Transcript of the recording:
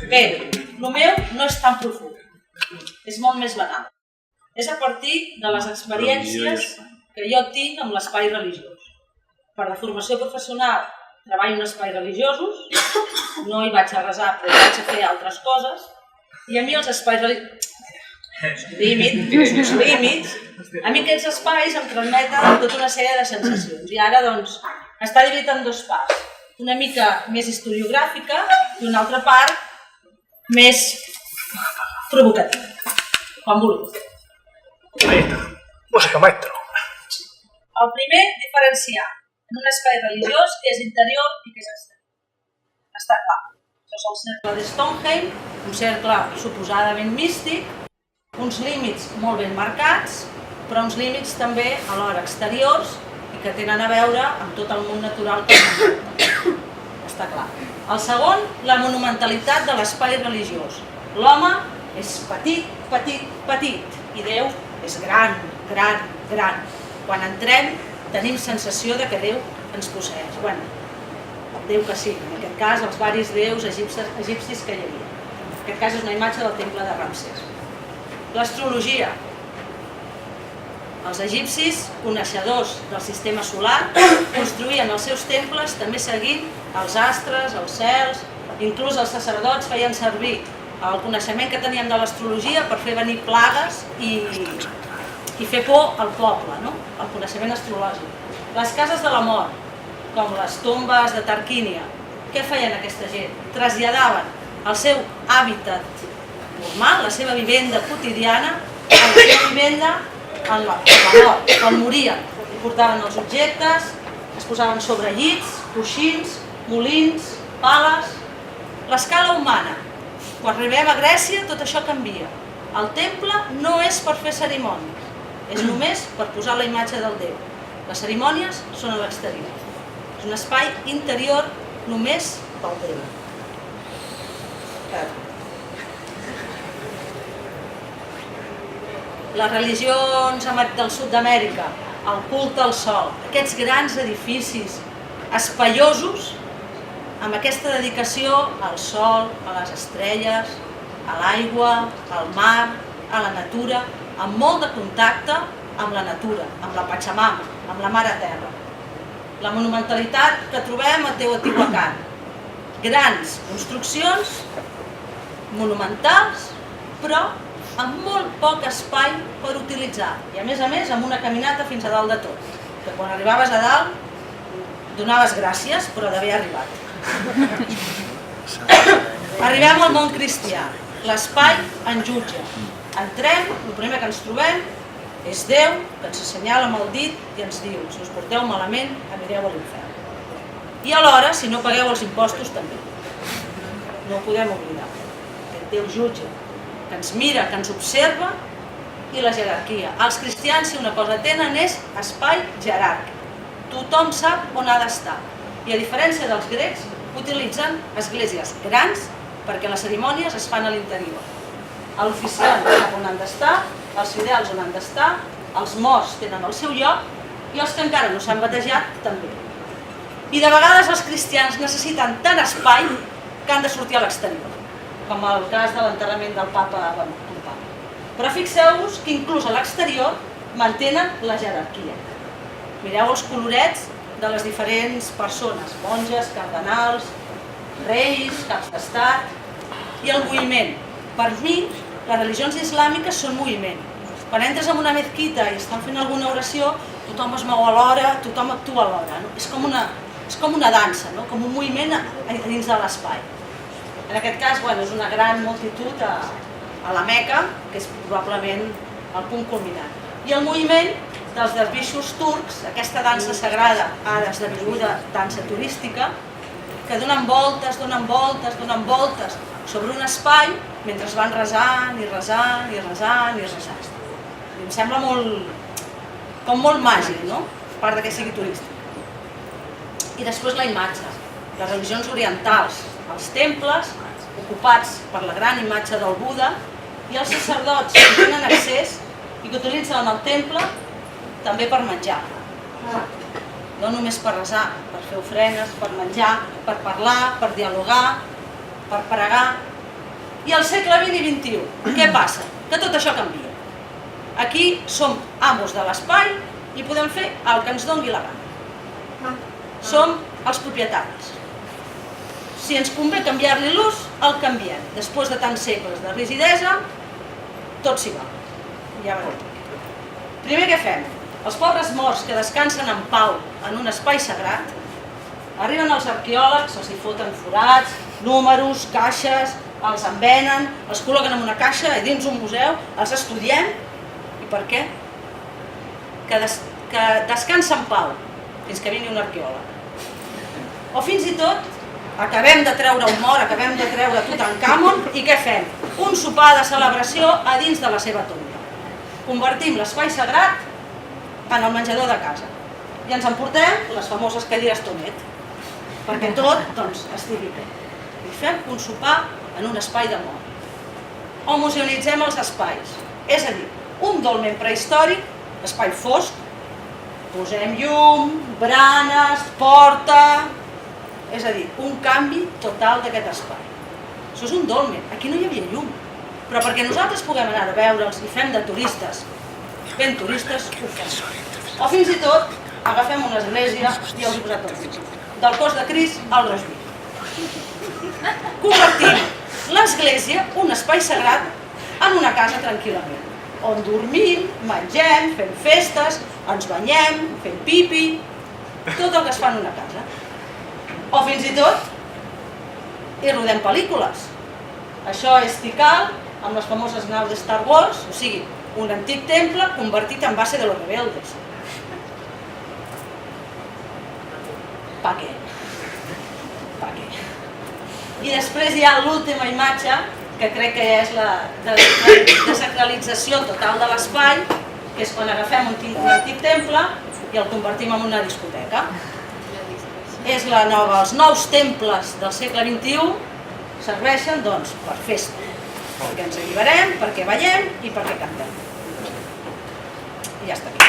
Bé, el meu no és tan profund, és molt més banal. És a partir de les experiències que jo tinc amb l'espai religiós. Per la formació professional treballo en espais religiosos, no hi vaig a resar però hi vaig a fer altres coses, i a mi els espais religiosos... límits, a mi aquests espais em transmeten tota una sèrie de sensacions. I ara doncs està dividit en dos parts, una mica més historiogràfica i una altra part més provocativa. Quan vulguis. Ahí está. Música, maestro. El primer, diferenciar en un espai religiós que és interior i que és exterior. Està clar. Això és el cercle de Stonehenge, un cercle suposadament místic, uns límits molt ben marcats, però uns límits també alhora exteriors i que tenen a veure amb tot el món natural que ens està clar. El segon, la monumentalitat de l'espai religiós. L'home és petit, petit, petit i Déu és gran, gran, gran. Quan entrem tenim sensació de que Déu ens posseeix. Bueno, Déu que sí, en aquest cas els varis déus egipcis que hi havia. En aquest cas és una imatge del temple de Ramsès. L'astrologia. Els egipcis, coneixedors del sistema solar, construïen els seus temples també seguint els astres, els cels, inclús els sacerdots feien servir el coneixement que teníem de l'astrologia per fer venir plagues i fer por al poble, no? El coneixement astrològic. Les cases de la mort, com les tombes de Tarquínia, què feien aquesta gent? Traslladaven el seu hàbitat normal, la seva vivenda quotidiana, a la seva vivenda en la mort. Quan morien, portaven els objectes, es posaven sobre llits, coixins, molins, pales. L'escala humana. Quan arribem a Grècia, tot això canvia. El temple no és per fer cerimònies, és només per posar la imatge del Déu. Les cerimònies són a l'exterior. És un espai interior només pel Déu. Les religions del sud d'Amèrica, el culte al sol, aquests grans edificis espaiosos, amb aquesta dedicació al sol, a les estrelles, a l'aigua, al mar, a la natura, amb molt de contacte amb la natura, amb la Pachamama, amb la mare terra. La monumentalitat que trobem a Teotihuacan. Grans construccions, monumentals, però amb molt poc espai per utilitzar. I a més, amb una caminata fins a dalt de tot. Que quan arribaves a dalt donaves gràcies, però d'haver arribat. Arribem al món cristià. L'espai ens jutja. Entrem, el primer que ens trobem és Déu, que ens assenyala amb el dit i ens diu: si us porteu malament, anireu a l'infern. I alhora, si no pagueu els impostos, també. No ho podem oblidar. Aquest Déu jutja, que ens mira, que ens observa, i la jerarquia. Els cristians, si una cosa tenen, és espai jeràrquic. Tothom sap on ha d'estar. I a diferència dels grecs, utilitzen esglésies grans perquè les cerimònies es fan a l'interior. L'oficiant sap on han d'estar, els fidels on han d'estar, els morts tenen el seu lloc i els que encara no s'han batejat també. I de vegades els cristians necessiten tant espai que han de sortir a l'exterior, com el cas de l'enterrament del papa. Però fixeu-vos que inclús a l'exterior mantenen la jerarquia. Mireu els colorets de les diferents persones, monges, cardenals, reis, caps d'estat, i el moviment. Per mi, les religions islàmiques són moviment. Quan entres en una mezquita i estan fent alguna oració, tothom es mou alhora, tothom actua alhora. És com una dansa, com un moviment dins de l'espai. En aquest cas, és una gran multitud a la Meca, que és probablement el punt culminant. I el moviment dels dervixos turcs, aquesta dansa sagrada, ara esdevinguda dansa turística, que donen voltes, donen voltes, donen voltes sobre un espai mentre van resant i resant i resant i resant. I em sembla molt màgic, no? a part que sigui turístic. I després la imatge, les religions orientals, els temples ocupats per la gran imatge del Buda i els sacerdots que tenen accés i que utilitzen el temple també per menjar. No només per resar, per fer ofrenes, per menjar, per parlar, per dialogar, per pregar. I al segle XX i XXI, què passa? Que tot això canvia. Aquí som amos de l'espai i podem fer el que ens doni la gana. Som els propietaris. Si ens convé canviar-li l'ús, el canviem. Després de tants segles de rigidesa, tot s'hi va. Ja veurem. Primer què fem? Els pobres morts que descansen en pau en un espai sagrat, arriben els arqueòlegs, els hi foten forats, números, caixes, els envenen, els col·loquen en una caixa i dins un museu, els estudiem. I per què? Que descansa en pau fins que vingui un arqueòleg. O fins i tot, acabem de treure un mort, acabem de treure Tutankamon i què fem? Un sopar de celebració a dins de la seva tomba. Convertim l'espai sagrat en el menjador de casa. I ens emportem les famoses cadires Tonet, perquè tot estigui bé. I fem un sopar en un espai de mort. O museonitzem els espais. És a dir, un dolmen prehistòric, espai fosc, posem llum, branes, porta... És a dir, un canvi total d'aquest espai. Això és un dolmen, aquí no hi havia llum. Però perquè nosaltres puguem anar a veure'ls i fem de turistes, ben turistes, ho fem. O fins i tot agafem una església i els hi posem tot. Del cos de Crist al Rosby. Convertim l'església, un espai sagrat, en una casa tranquil·lament. On dormim, mengem, fem festes, ens banyem, fem pipi, tot el que es fa en una casa. O fins i tot hi rodem pel·lícules. Això és Tikal, amb les famoses naus de Star Wars, o sigui, un antic temple convertit en base de los rebeldes. Pa què? Pa què? I després hi ha l'última imatge, que crec que és la desacralització total de l'espai, que és quan agafem un antic temple i el convertim en una discoteca. És la nova, els nous temples del segle XXI serveixen per festa, perquè ens alliberem, perquè ballem i perquè cantem. I ja està aquí.